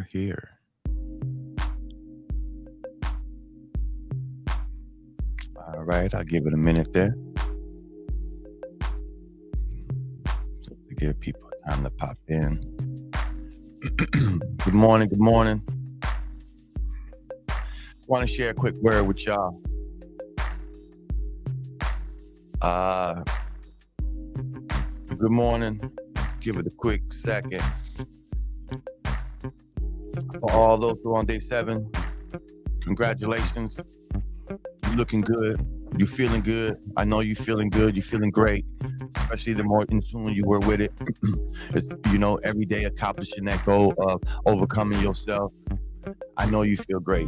here. All right, I'll give it a minute there just to give people time to pop in. Good morning. Good morning. Want to share a quick word with y'all. Good morning. Give it a quick second. For all those who are on day 7, congratulations. You're looking good. You're feeling good. I know you're feeling good. You're feeling great, especially the more in tune you were with it. It's, every day accomplishing that goal of overcoming yourself. I know you feel great.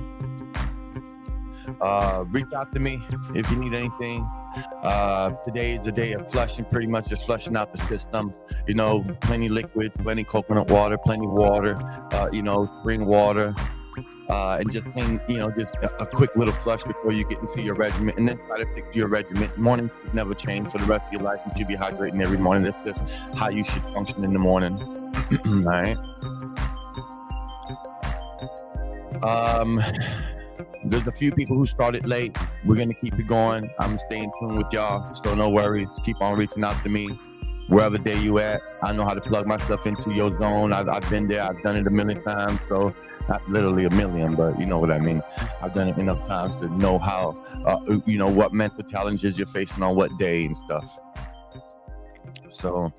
Reach out to me if you need anything. Today is a day of flushing, pretty much just flushing out the system. Plenty liquids, plenty coconut water, plenty water, spring water, and just clean, just a quick little flush before you get into your regimen, and then try to stick to your regimen. Morning should never change for the rest of your life. You should be hydrating every morning. That's just how you should function in the morning. All right. There's a few people who started late. We're going to keep it going. I'm staying in tune with y'all, so no worries. Keep on reaching out to me wherever day you at. I know how to plug myself into your zone. I've been there. I've done it a million times, so not literally a million, but you know what I mean. I've done it enough times to know how, what mental challenges you're facing on what day and stuff. So,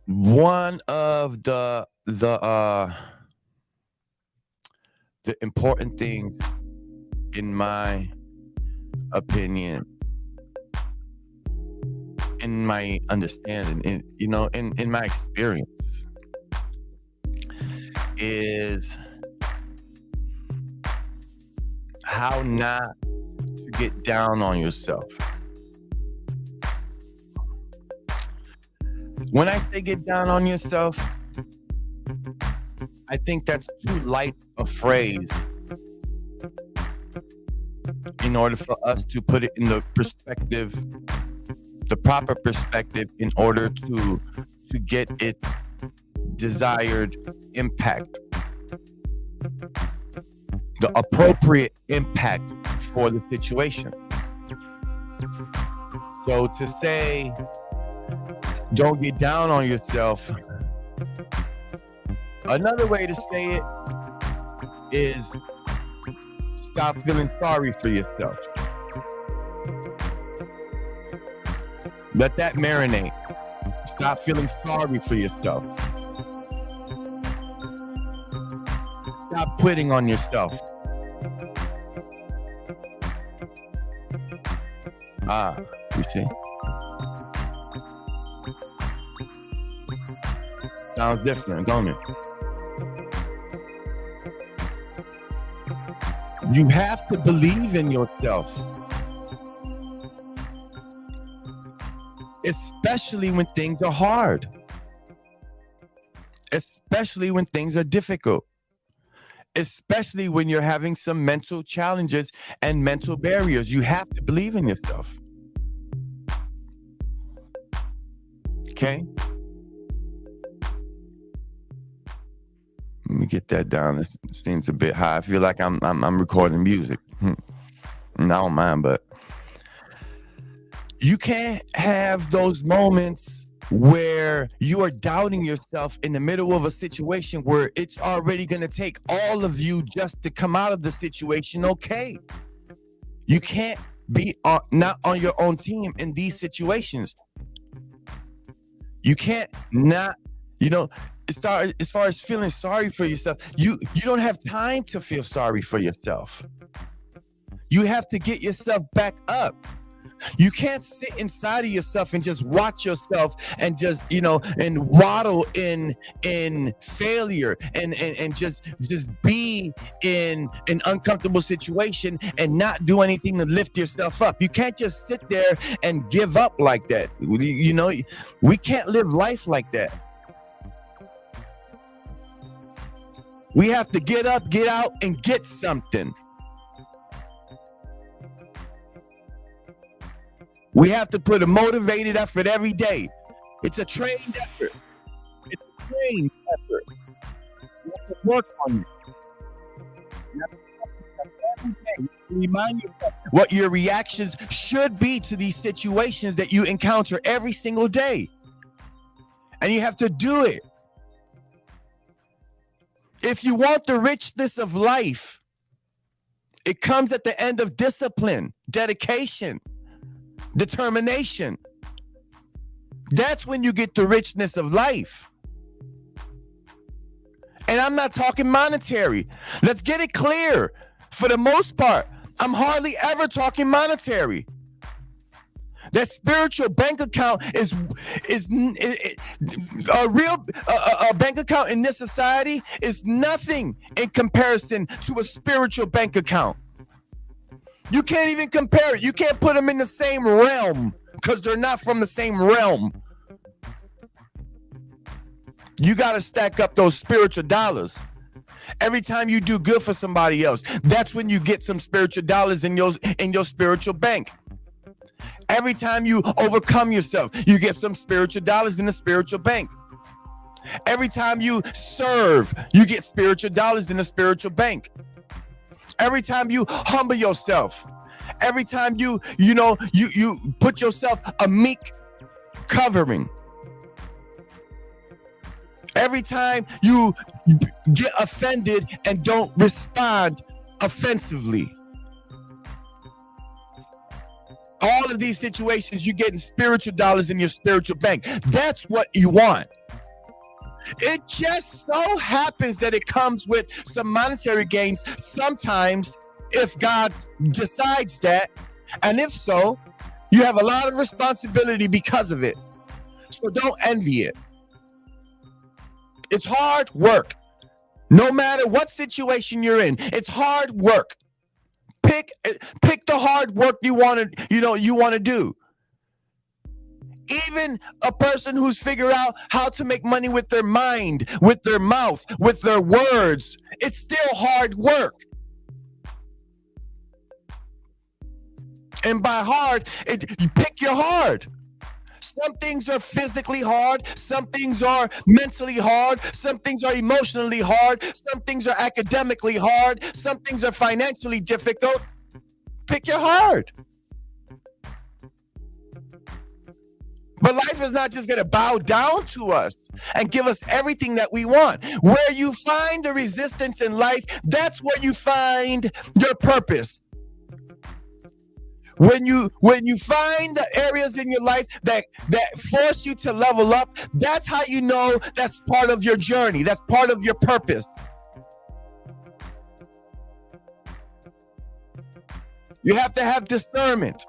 one of the important things, in my opinion, in my understanding, in my experience, is how not to get down on yourself. When I say get down on yourself, I think that's too light a phrase in order for us to put it in the perspective, the proper perspective, in order to get its desired impact, the appropriate impact for the situation. So to say, don't get down on yourself, another way to say it is stop feeling sorry for yourself. Let that marinate. Stop feeling sorry for yourself. Stop quitting on yourself. You see? Sounds different, don't it? You have to believe in yourself, especially when things are hard, especially when things are difficult, especially when you're having some mental challenges and mental barriers. You have to believe in yourself. Okay? Let me get that down. This seems a bit high. I feel like I'm recording music. I don't mind, but you can't have those moments where you are doubting yourself in the middle of a situation where it's already going to take all of you just to come out of the situation okay. You can't be not on your own team in these situations. You can't not, as far as feeling sorry for yourself, you don't have time to feel sorry for yourself. You have to get yourself back up. You can't sit inside of yourself and just watch yourself and just, and waddle in failure and just be in an uncomfortable situation and not do anything to lift yourself up. You can't just sit there and give up like that. We can't live life like that. We have to get up, get out, and get something. We have to put a motivated effort every day. It's a trained effort. to work on you. You have to every day remind yourself what your reactions should be to these situations that you encounter every single day. And you have to do it. If you want the richness of life, it comes at the end of discipline, dedication, determination. That's when you get the richness of life. And I'm not talking monetary. Let's get it clear. For the most part, I'm hardly ever talking monetary. That spiritual bank account is a real bank account in this society is nothing in comparison to a spiritual bank account. You can't even compare it. You can't put them in the same realm because they're not from the same realm. You got to stack up those spiritual dollars. Every time you do good for somebody else, that's when you get some spiritual dollars in your spiritual bank. Every time you overcome yourself, you get some spiritual dollars in the spiritual bank. Every time you serve, you get spiritual dollars in the spiritual bank. Every time you humble yourself, every time you put yourself a meek covering. Every time you get offended and don't respond offensively. All of these situations, you're getting spiritual dollars in your spiritual bank. That's what you want. It just so happens that it comes with some monetary gains sometimes if God decides that. And if so, you have a lot of responsibility because of it. So don't envy it. It's hard work. No matter what situation you're in, it's hard work. Pick the hard work you want to do. Even a person who's figured out how to make money with their mind, with their mouth, with their words, it's still hard work. And by hard, you pick your hard. Some things are physically hard. Some things are mentally hard. Some things are emotionally hard. Some things are academically hard. Some things are financially difficult. Pick your hard. But life is not just going to bow down to us and give us everything that we want. Where you find the resistance in life, that's where you find your purpose. When you find the areas in your life that force you to level up, that's how you know that's part of your journey. That's part of your purpose. You have to have discernment.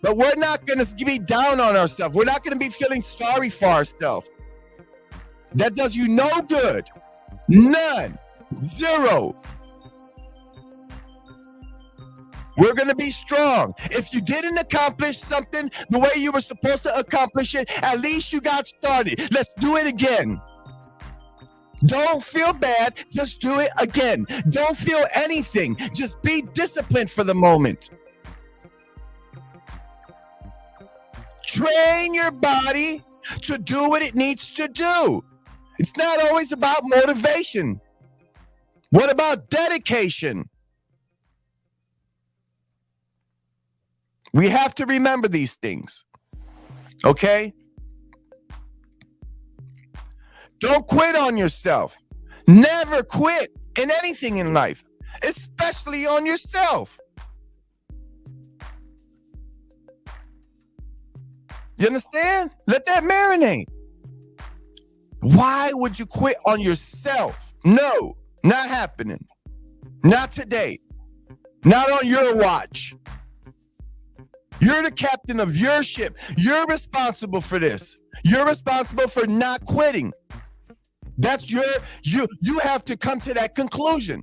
But we're not going to be down on ourselves. We're not going to be feeling sorry for ourselves. That does you no good. None. Zero. We're going to be strong. If you didn't accomplish something the way you were supposed to accomplish it, at least you got started. Let's do it again. Don't feel bad. Just do it again. Don't feel anything. Just be disciplined for the moment. Train your body to do what it needs to do. It's not always about motivation. What about dedication? We have to remember these things. Okay? Don't quit on yourself. Never quit in anything in life, especially on yourself. You understand? Let that marinate. Why would you quit on yourself? No, not happening. Not today. Not on your watch. You're the captain of your ship. You're responsible for this. You're responsible for not quitting. That's you have to come to that conclusion.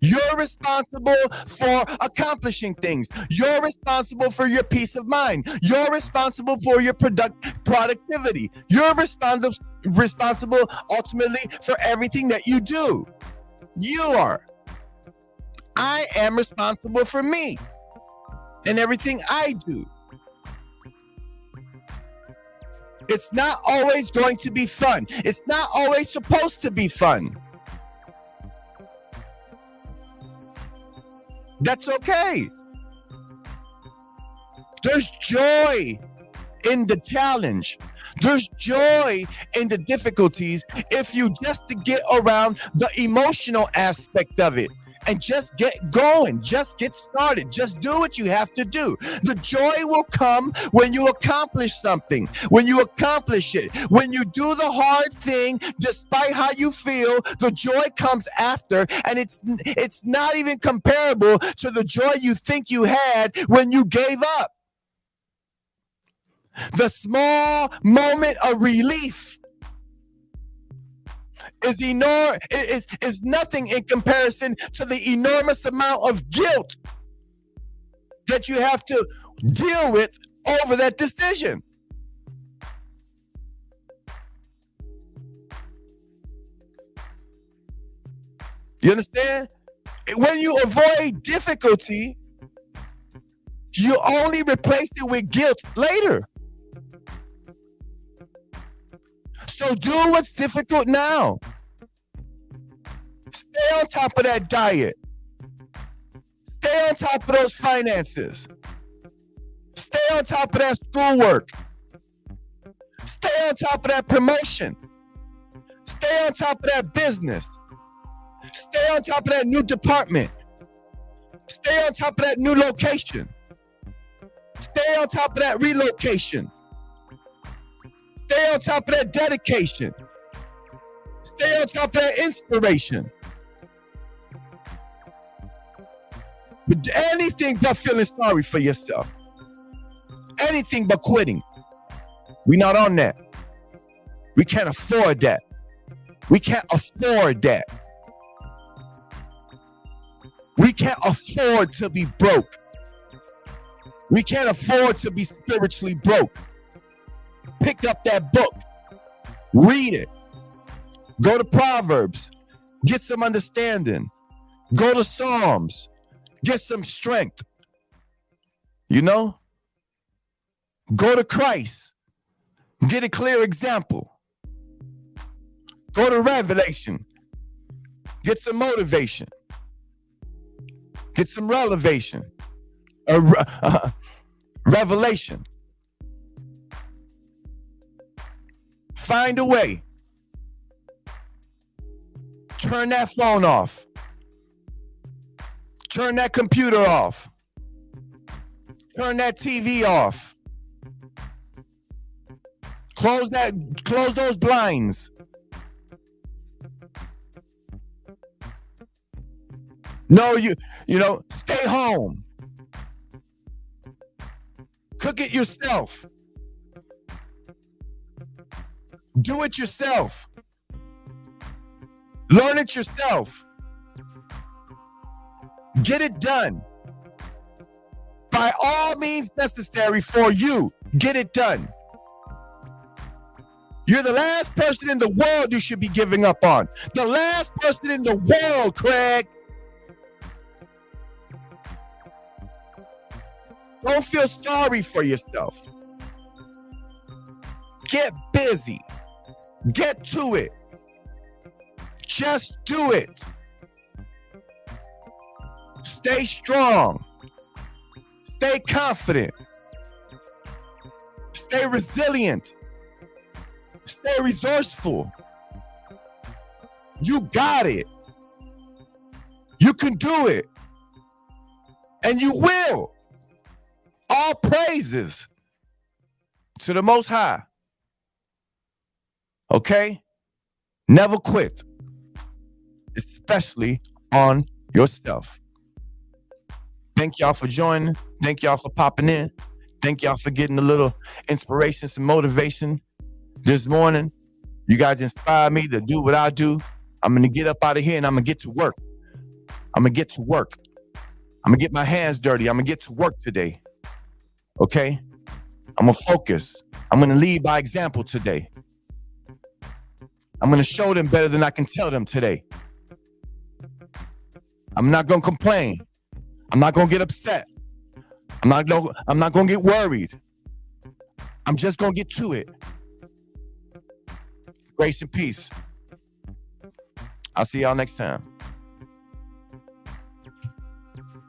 You're responsible for accomplishing things. You're responsible for your peace of mind. You're responsible for your productivity. You're responsible ultimately for everything that you do. You are. I am responsible for me and everything I do. It's not always going to be fun. It's not always supposed to be fun. That's okay. There's joy in the challenge. There's joy in the difficulties if you just to get around the emotional aspect of it and just get going, just get started, just do what you have to do. The joy will come when you accomplish something, when you accomplish it, when you do the hard thing, despite how you feel, the joy comes after, and it's not even comparable to the joy you think you had when you gave up. The small moment of relief is nothing in comparison to the enormous amount of guilt that you have to deal with over that decision. You understand? When you avoid difficulty, you only replace it with guilt later. So do what's difficult now. Stay on top of that diet. Stay on top of those finances. Stay on top of that schoolwork. Stay on top of that promotion. Stay on top of that business. Stay on top of that new department. Stay on top of that new location. Stay on top of that relocation. Stay on top of that dedication. Stay on top of that inspiration. But anything but feeling sorry for yourself. Anything but quitting. We're not on that. We can't afford that. We can't afford that. We can't afford to be broke. We can't afford to be spiritually broke. Pick up that book. Read it. Go to Proverbs. Get some understanding. Go to Psalms. Get some strength. You know? Go to Christ. Get a clear example. Go to Revelation. Get some motivation. Get some revelation. Revelation. Find a way. Turn that phone off. Turn that computer off. Turn that TV off. Close those blinds. No, you know, stay home. Cook it yourself. Do it yourself. Learn it yourself. Get it done. By all means necessary for you, get it done. You're the last person in the world you should be giving up on. The last person in the world, Craig. Don't feel sorry for yourself. Get busy. Get to it. Just do it. Stay strong. Stay confident. Stay resilient. Stay resourceful. You got it. You can do it. And you will. All praises to the Most High. Okay? Never quit. Especially on yourself. Thank y'all for joining. Thank y'all for popping in. Thank y'all for getting a little inspiration, some motivation this morning. You guys inspire me to do what I do. I'm going to get up out of here and I'm going to get to work. I'm going to get to work. I'm going to get my hands dirty. I'm going to get to work today. Okay? I'm going to focus. I'm going to lead by example today. I'm going to show them better than I can tell them today. I'm not going to complain. I'm not going to get upset. I'm not going to get worried. I'm just going to get to it. Grace and peace. I'll see y'all next time.